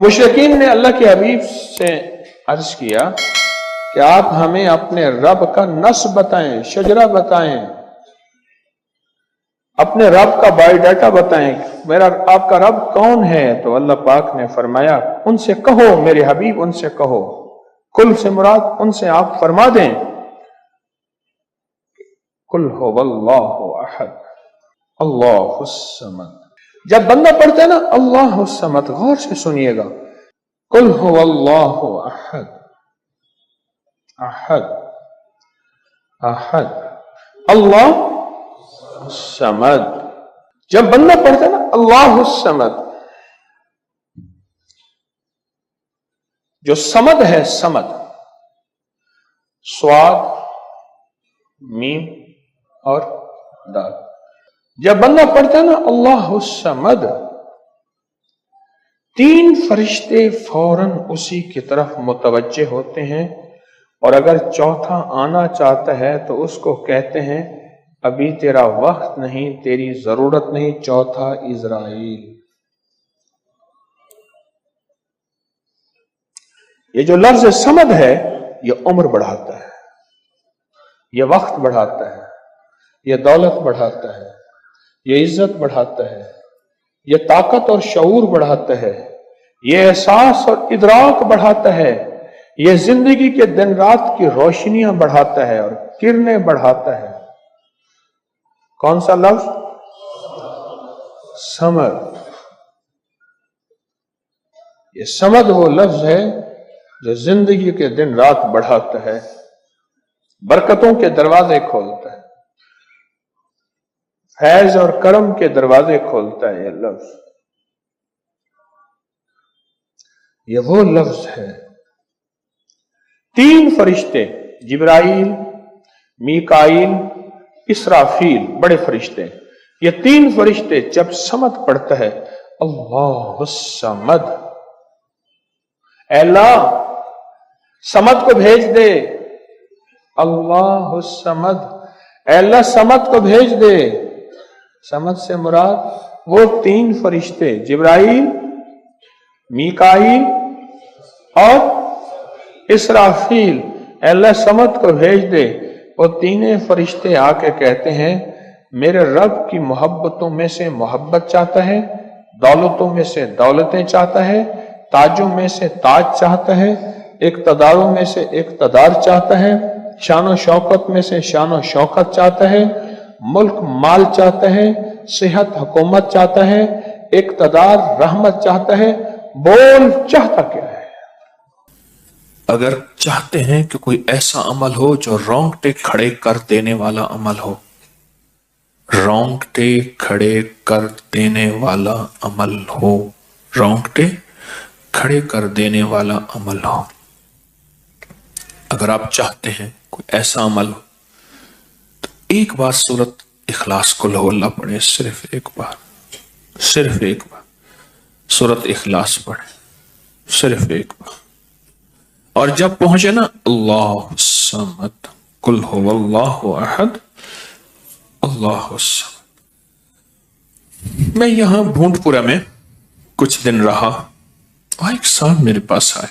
मुशरिकीन ने अल्लाह के हबीब से अर्ज किया कि आप हमें अपने रब का नस्ब बताएं, शजरा बताएं, अपने रब का बायोडाटा बताएं, मेरा आपका रब कौन है। तो अल्लाह पाक ने फरमाया, उनसे कहो मेरे हबीब, उनसे कहो, कुल से मुराद उनसे आप फरमा दें, कुल हुवल्लाहु अहद अल्लाहुस समद। जब बंदा पढ़ता है ना अल्लाहुस समद, गौर से सुनिएगा, कुल हुवल्लाहु अहद अहद अहद अल्लाह समद। जब बंदा पढ़ता है ना अल्लाहुस समद, जो समद है, समद स्वाद मीम और दाल, जब बंदा पढ़ता है ना अल्लाहुस समद, तीन फरिश्ते फौरन उसी की तरफ मुतवज्जे होते हैं, और अगर चौथा आना चाहता है तो उसको कहते हैं अभी तेरा वक्त नहीं, तेरी जरूरत नहीं, चौथा इज़राइल। ये जो लफ्ज समद है, ये उम्र बढ़ाता है, ये वक्त बढ़ाता है, ये दौलत बढ़ाता है, ये इज्जत बढ़ाता है, ये ताकत और शऊर बढ़ाता है, ये एहसास और इदराक बढ़ाता है, ये जिंदगी के दिन रात की रोशनियां बढ़ाता है और किरणें बढ़ाता है। कौन सा लफ्ज? समद। ये समद वो लफ्ज है जो जिंदगी के दिन रात बढ़ाता है, बरकतों के दरवाजे खोलता है, फैज और करम के दरवाजे खोलता है। ये लफ्ज, ये वो लफ्ज है। तीन फरिश्ते, जिब्राइल, मीकाइल, इसराफील, बड़े फरिश्ते, ये तीन फरिश्ते जब समद पढ़ता है अल्लाहुस समद, अल्लाह समद को भेज दे, अल्लाहुस समद, अल्लाह समद को भेज दे। समद से मुराद वो तीन फरिश्ते, जिब्राइल, मीकाइल और इसराफील, अल्लाह समद को भेज दे। वो तीनों फरिश्ते आके कहते हैं मेरे रब की मोहब्बतों में से मोहब्बत चाहता है, दौलतों में से दौलतें चाहता है, ताजों में से ताज चाहता है, इक़्तिदारों में से इक़्तिदार चाहता है, शान शौकत में से शान शौकत चाहता है, मुल्क माल चाहता है, सेहत हुकूमत चाहता है, इक़्तिदार रहमत चाहता है। बोल चाहता क्या है? अगर चाहते हैं कि कोई ऐसा अमल हो जो रोंगटे खड़े कर देने वाला अमल हो, रोंगटे खड़े कर देने वाला अमल हो, रोंगटे खड़े कर देने वाला अमल हो, अगर आप चाहते हैं कोई ऐसा अमल हो तो एक बार सूरत इखलास कुल हुवल्लाह पढ़े, सिर्फ एक बार, सिर्फ एक बार सूरत इखलास पढ़े, सिर्फ एक बार। और जब पहुंचे ना अल्लाह समद, कुल हुवल्लाहु अहद अल्लाहु समद। मैं यहां भूंडपुरा में कुछ दिन रहा और एक साहब मेरे पास आए,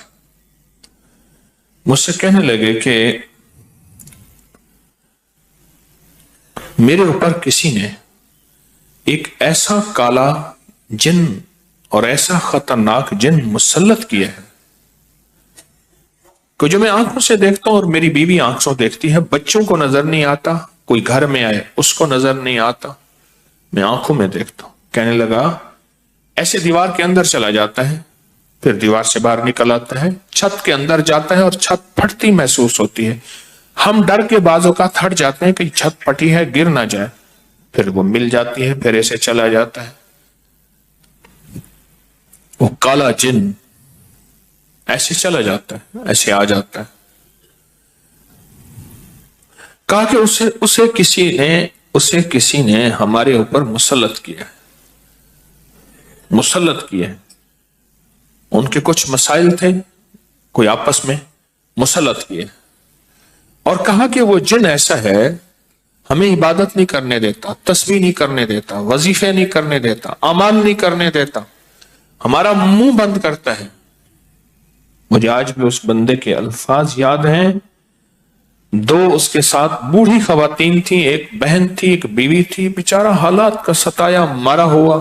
मुझसे कहने लगे कि मेरे ऊपर किसी ने एक ऐसा काला जिन और ऐसा खतरनाक जिन मुसल्लत किया है कि जो मैं आंखों से देखता हूं और मेरी बीवी आंखों देखती है, बच्चों को नजर नहीं आता, कोई घर में आए उसको नजर नहीं आता, मैं आंखों में देखता हूं। कहने लगा ऐसे दीवार के अंदर चला जाता है, फिर दीवार से बाहर निकल आता है, छत के अंदर जाता है और छत फटती महसूस होती है, हम डर के बाजों का थट जाते हैं कि छत फटी है गिर ना जाए, फिर वो मिल जाती है, फिर ऐसे चला जाता है। वो काला जिन ऐसे चला जाता है, ऐसे आ जाता है। कहा कि उसे किसी ने हमारे ऊपर मुसल्लत किया है, मुसल्लत किया है। उनके कुछ मसाइल थे, कोई आपस में मुसल्लत किए, और कहा कि वो जिन ऐसा है हमें इबादत नहीं करने देता, तस्बीह नहीं करने देता, वजीफे नहीं करने देता, अमान नहीं करने देता, ہمارا منہ بند کرتا ہے. مجھے آج بھی اس بندے کے الفاظ یاد ہیں. دو اس کے ساتھ بوڑھی خواتین تھیں، ایک بہن تھی ایک بیوی تھی. بیچارہ حالات کا ستایا مارا ہوا،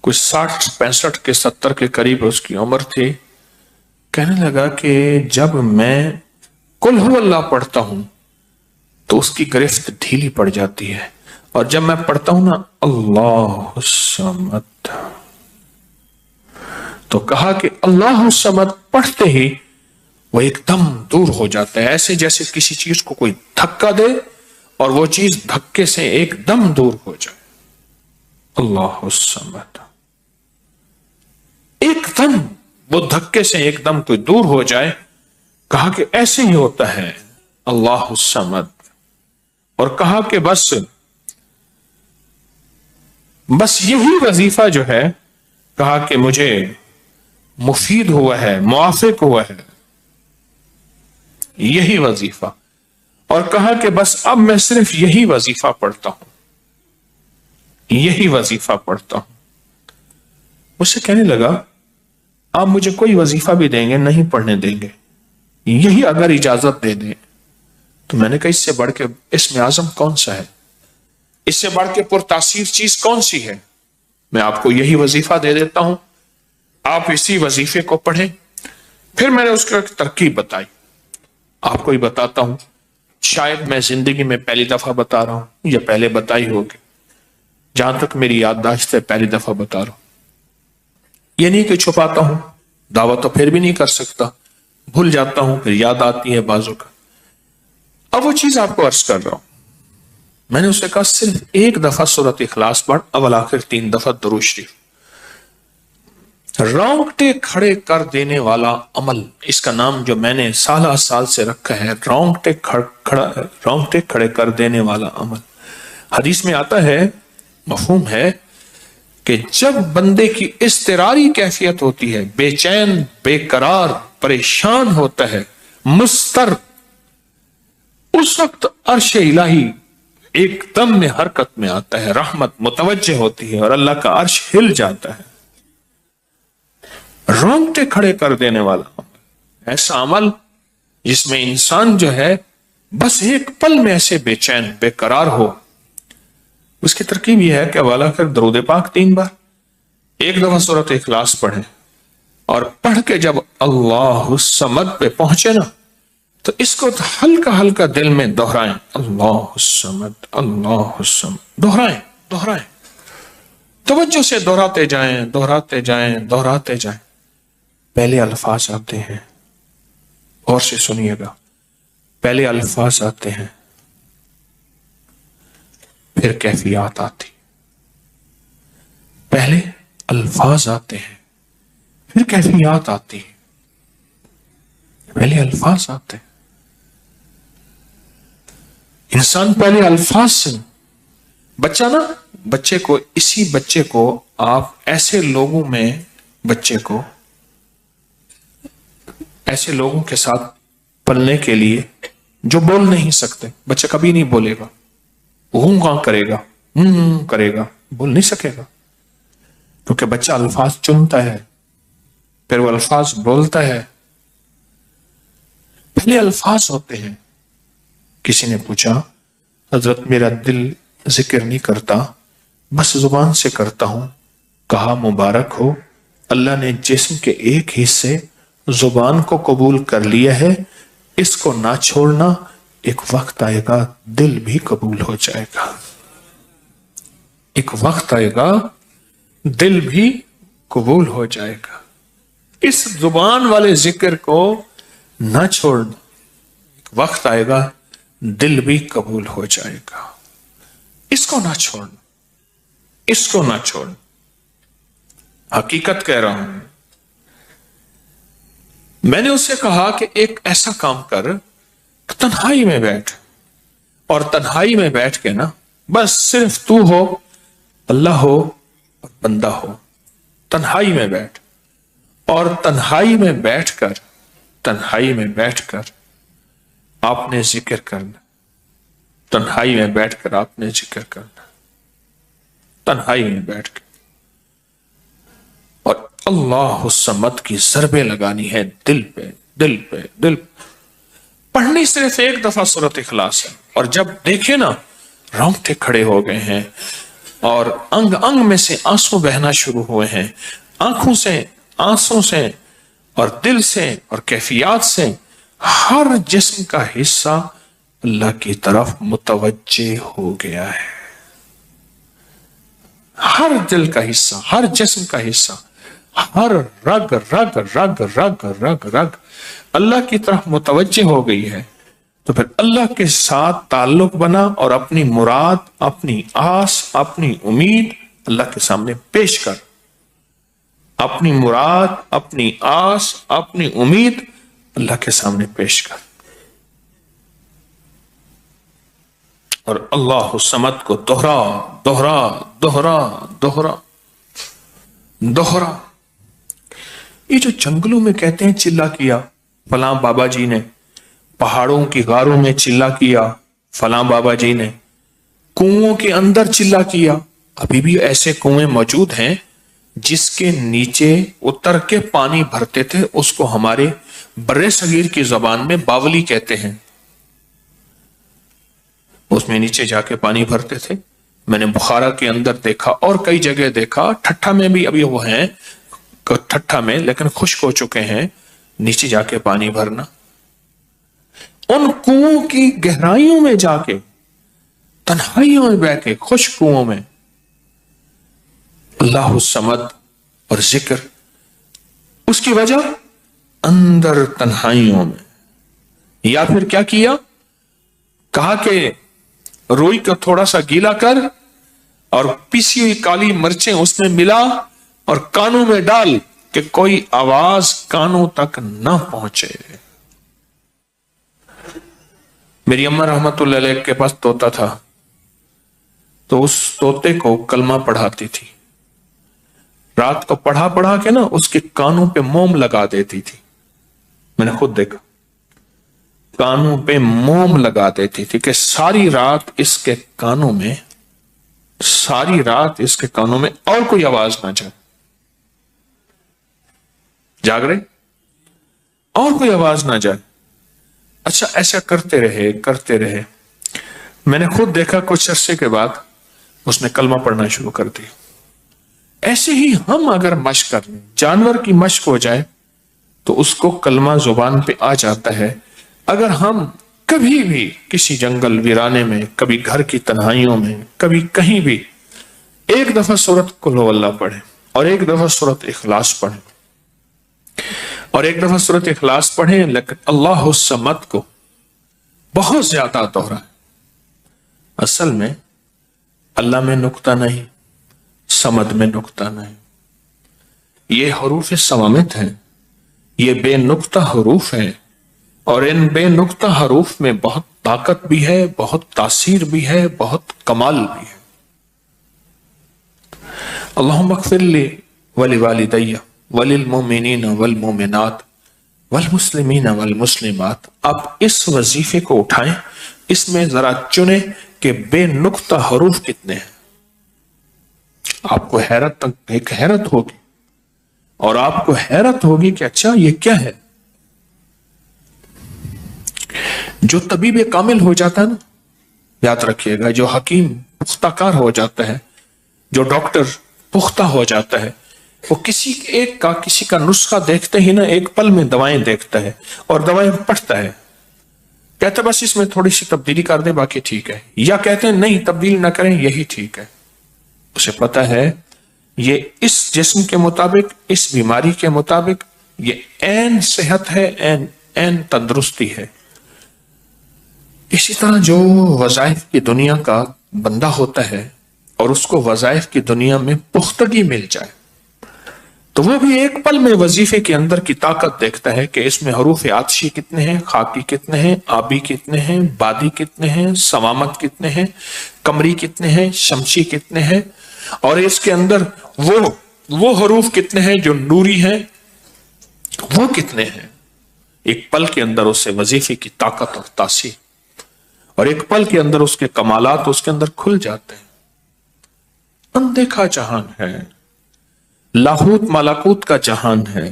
کوئی 60 65 کے 70 کے قریب اس کی عمر تھی. کہنے لگا کہ جب میں قل ہو اللہ پڑھتا ہوں تو اس کی گرفت ڈھیلی پڑ جاتی ہے، اور جب میں پڑھتا ہوں نا اللہ الصمد، تو کہا کہ اللہ الصمد پڑھتے ہی وہ ایک دم دور ہو جاتا ہے، ایسے جیسے کسی چیز کو کوئی دھکا دے اور وہ چیز دھکے سے ایک دم دور ہو جائے. اللہ الصمد، ایک دم وہ دھکے سے ایک دم کوئی دور ہو جائے. کہا کہ ایسے ہی ہوتا ہے اللہ الصمد. اور کہا کہ بس یہی وظیفہ جو ہے، کہا کہ مجھے مفید ہوا ہے، موافق ہوا ہے یہی وظیفہ. اور کہا کہ بس اب میں صرف یہی وظیفہ پڑھتا ہوں، یہی وظیفہ پڑھتا ہوں. مجھ سے کہنے لگا آپ مجھے کوئی وظیفہ بھی دیں گے نہیں پڑھنے دیں گے، یہی اگر اجازت دے دیں. تو میں نے کہا اس سے بڑھ کے اسم اعظم کون سا ہے، اس سے بڑھ کے پرتاثیر چیز کون سی ہے؟ میں آپ کو یہی وظیفہ دے دیتا ہوں، آپ اسی وظیفے کو پڑھیں. پھر میں نے اس کو ایک ترکیب بتائی، آپ کو ہی بتاتا ہوں. شاید میں زندگی میں پہلی دفعہ بتا رہا ہوں یا پہلے بتائی ہوگی، جہاں تک میری یادداشت ہے پہلی دفعہ بتا رہا ہوں. یہ نہیں کہ چھپاتا ہوں، دعویٰ تو پھر بھی نہیں کر سکتا، بھول جاتا ہوں پھر یاد آتی ہے بازو کا. اب وہ چیز آپ کو عرض کر رہا ہوں. میں نے اسے کہا صرف ایک دفعہ سورۃ اخلاص پڑھ، اول آخر 3 دفعہ درود شریف. رونگٹے کھڑے کر دینے والا عمل، اس کا نام جو میں نے سالہ سال سے رکھا ہے، رونگٹے کھڑے کر دینے والا عمل. حدیث میں آتا ہے، مفہوم ہے کہ جب بندے کی اضطراری کیفیت ہوتی ہے، بے چین بے قرار پریشان ہوتا ہے، مستر، اس وقت عرش الہی ایک دم میں حرکت میں آتا ہے، رحمت متوجہ ہوتی ہے اور اللہ کا عرش ہل جاتا ہے. رونگٹے کھڑے کر دینے والا عمل، ایسا عمل جس میں انسان جو ہے بس ایک پل میں ایسے بے چین بے قرار ہو. اس کی ترکیب یہ ہے کہ والا کر درود پاک 3 بار، ایک دفعہ سورۃ اخلاص پڑھیں، اور پڑھ کے جب اللہ الصمد پہ پہنچے نا تو اس کو ہلکا ہلکا دل میں دہرائیں، اللہ الصمد اللہ الصمد، دہرائیں، توجہ سے دہراتے جائیں دہراتے جائیں دہراتے جائیں. پہلے الفاظ آتے ہیں، اور سے سنیے گا، پہلے الفاظ آتے ہیں پھر کیفیات آتی. پہلے الفاظ آتے ہیں پھر کیفیات آتی ہے. پہلے الفاظ آتے ہیں، انسان پہلے الفاظ سے، اسی بچے کو آپ ایسے لوگوں کے ساتھ پلنے کے لیے جو بول نہیں سکتے. بچہ کبھی نہیں بولے گا، گاں کرے گا، کرے گا، بول نہیں سکے گا، کیونکہ بچہ الفاظ چنتا ہے پھر وہ الفاظ بولتا ہے. پہلے الفاظ ہوتے ہیں. کسی نے پوچھا حضرت میرا دل ذکر نہیں کرتا، بس زبان سے کرتا ہوں. کہا مبارک ہو، اللہ نے جسم کے ایک حصے زبان کو قبول کر لیا ہے، اس کو نہ چھوڑنا، ایک وقت آئے گا دل بھی قبول ہو جائے گا. ایک وقت آئے گا دل بھی قبول ہو جائے گا. اس زبان والے ذکر کو نہ چھوڑنا، ایک وقت آئے گا دل بھی قبول ہو جائے گا. اس کو نہ چھوڑنا، اس کو نہ چھوڑنا. حقیقت کہہ رہا ہوں. میں نے اس سے کہا کہ ایک ایسا کام کر، تنہائی میں بیٹھ، اور تنہائی میں بیٹھ کے نا بس صرف تو ہو، اللہ ہو اور بندہ ہو. تنہائی میں بیٹھ، اور تنہائی میں بیٹھ کر آپ نے ذکر کرنا. تنہائی میں بیٹھ کر آپ نے ذکر کرنا، تنہائی میں بیٹھ کے. اور अल्लाह समद की ज़रबे लगानी है दिल पे, दिल पे, दिल पे। पढ़नी सिर्फ एक दफा सूरत इखलास है, और जब देखे ना रोंगटे खड़े हो गए हैं और अंग अंग में से आंसू बहना शुरू हुए हैं, आंखों से, आंसू से और दिल से और कैफियत से हर जिस्म का हिस्सा अल्लाह की तरफ मुतवज्जे हो गया है। हर दिल का हिस्सा, हर जिस्म का हिस्सा, हर रग रग रग रग रग रग अल्लाह की तरफ मुतवज्जे हो गई है। तो फिर अल्लाह के साथ ताल्लुक बना और अपनी मुराद, अपनी आस, अपनी उम्मीद अल्लाह के सामने पेश कर। अपनी मुराद, अपनी आस, अपनी उम्मीद अल्लाह के सामने पेश कर, और अल्लाह समद को दोहरा दोहरा दोहरा दोहरा दोहरा। ये जो जंगलों में कहते हैं चिल्ला किया फलां बाबा जी ने, पहाड़ों की गारों में चिल्ला किया फलां बाबा जी ने, कुओं के अंदर चिल्ला किया, अभी भी ऐसे कुएं मौजूद हैं जिसके नीचे उतर के पानी भरते थे। उसको हमारे बर्रे सगीर की जबान में बावली कहते हैं। उसमें नीचे जाके पानी भरते थे। मैंने बुखारा के अंदर देखा और कई जगह देखा, ठट्ठा में भी अभी वो हैं, ठट्ठा में, लेकिन खुश्क हो चुके हैं, नीचे जाके पानी भरना। उन कुओं की गहराइयों में जाके, तन्हाइयों में बह के, खुश्क कुओं में अल्लाह समद और जिक्र। उसकी वजह अंदर तन्हाइयों में। या फिर क्या किया, कहा कि रोई को थोड़ा सा गीला कर और पीसी हुई काली मिर्चें उसमें मिला और कानों में डाल कि कोई आवाज कानों तक ना पहुंचे। मेरी अम्मा रहमतुल्लाह अलैह के पास तोता था, तो उस तोते को कलमा पढ़ाती थी। रात को पढ़ा पढ़ा के ना उसके कानों पे मोम लगा देती थी। मैंने खुद देखा, कानों पे मोम लगा देती थी कि सारी रात इसके कानों में, सारी रात इसके कानों में और कोई आवाज ना जाए। जाग रहे, और कोई आवाज ना जाए। अच्छा, ऐसा करते रहे करते रहे। मैंने खुद देखा कुछ अरसे के बाद उसने कलमा पढ़ना शुरू कर दिया। ऐसे ही हम अगर मश्क कर लें, जानवर की मश्क हो जाए तो उसको कलमा जुबान पे आ जाता है। अगर हम कभी भी किसी जंगल वीराने में, कभी घर की तन्हाइयों में, कभी कहीं भी एक दफा सूरत कुल हुवल्लाह पढ़े और एक दफा सूरत इखलास पढ़े और एक दफा सूरत इखलास पढ़े, लेकिन अल्लाह समद को बहुत ज्यादा दोहराए। असल में अल्लाह में नुक्ता नहीं, समद में नुक्ता नहीं। ये हरूफ सवामित है, ये बेनुक्ता हरूफ है, और इन बेनुक्ता हरूफ में बहुत ताकत भी है, बहुत तासीर भी है, बहुत कमाल भी है। अल्लाहुम्मा अग़फ़िर ली वली वालिदैया वलिल मोमिनीन वल मोमिनात वल मुस्लिमीन वल मुस्लिमात। आप इस वजीफे को उठाएं, इसमें जरा चुने कि बेनुक्ता हरूफ कितने हैं। आपको एक हैरत होगी, और आपको हैरत होगी कि अच्छा ये क्या है। जो तबीब कामिल हो जाता है ना, याद रखिएगा, जो हकीम पुख्ताकार हो जाता है, जो डॉक्टर पुख्ता हो जाता है, वो किसी का नुस्खा देखते ही ना एक पल में दवाएं देखता है और दवाएं पढ़ता है। कहते बस इसमें थोड़ी सी तब्दीली कर दे, बाकी ठीक है, या कहते हैं नहीं तब्दील ना करें, यही ठीक है। उसे पता है ये इस जिस्म के मुताबिक, इस बीमारी के मुताबिक ये ऐन सेहत है, ऐन तंदुरुस्ती है। इसी तरह जो वज़ाइफ की दुनिया का बंदा होता है और उसको वज़ाइफ की दुनिया में पुख्तगी मिल जाए, तो वो भी एक पल में वजीफे के अंदर की ताकत देखता है कि इसमें हरूफ आतशी कितने हैं, खाकी कितने हैं, आबी कितने हैं, बादी कितने हैं, सवामत कितने हैं, कमरी कितने हैं, शमशी कितने हैं, और इसके अंदर वो हरूफ कितने हैं जो नूरी हैं, वो कितने हैं। एक पल के अंदर उससे वजीफे की ताकत और तासीर, और एक पल के अंदर उसके कमालात उसके अंदर खुल जाते हैं। अनदेखा जहान है, لاہوت ملکوت کا جہان ہے.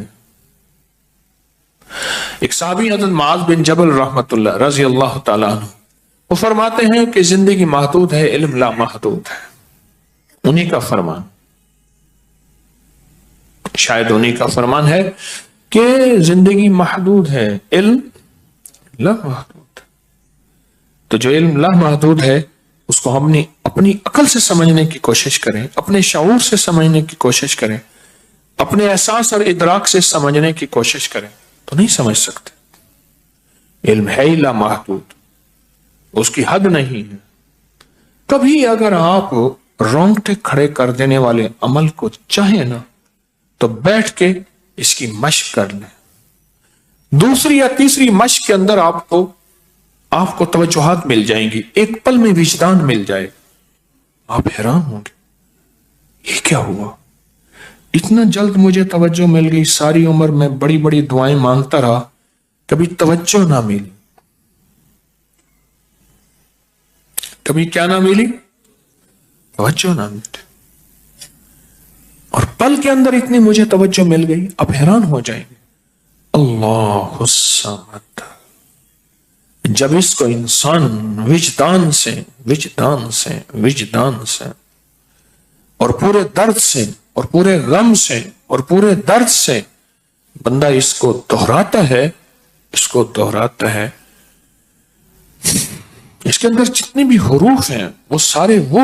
ایک صحابی حضرت معاذ بن جبل رحمت اللہ رضی اللہ تعالیٰ عنہ وہ فرماتے ہیں کہ زندگی محدود ہے، علم لا محدود ہے. انہی کا فرمان، شاید انہی کا فرمان ہے کہ زندگی محدود ہے، علم لا محدود. تو جو علم لا محدود ہے اس کو ہم اپنی عقل سے سمجھنے کی کوشش کریں، اپنے شعور سے سمجھنے کی کوشش کریں، اپنے احساس اور ادراک سے سمجھنے کی کوشش کریں تو نہیں سمجھ سکتے. علم ہے ہی لا محدود، اس کی حد نہیں ہے. کبھی اگر آپ رونگٹے کھڑے کر دینے والے عمل کو چاہیں نا تو بیٹھ کے اس کی مشق کر لیں. دوسری یا تیسری مشق کے اندر آپ کو توجہات مل جائیں گی، ایک پل میں وجدان مل جائے گا. آپ حیران ہوں گے یہ کیا ہوا، اتنا جلد مجھے توجہ مل گئی. ساری عمر میں بڑی بڑی دعائیں مانگتا رہا، کبھی توجہ نہ ملی. کبھی کیا نہ ملی؟ توجہ نہ ملی. اور پل کے اندر اتنی مجھے توجہ مل گئی، اب حیران ہو جائیں گے. اللہ الصمد. جب اس کو انسان وجدان سے اور پورے درد سے اور پورے غم سے اور پورے درد سے بندہ اس کو دہراتا ہے، اس کے اندر جتنے بھی حروف ہیں وہ سارے وہ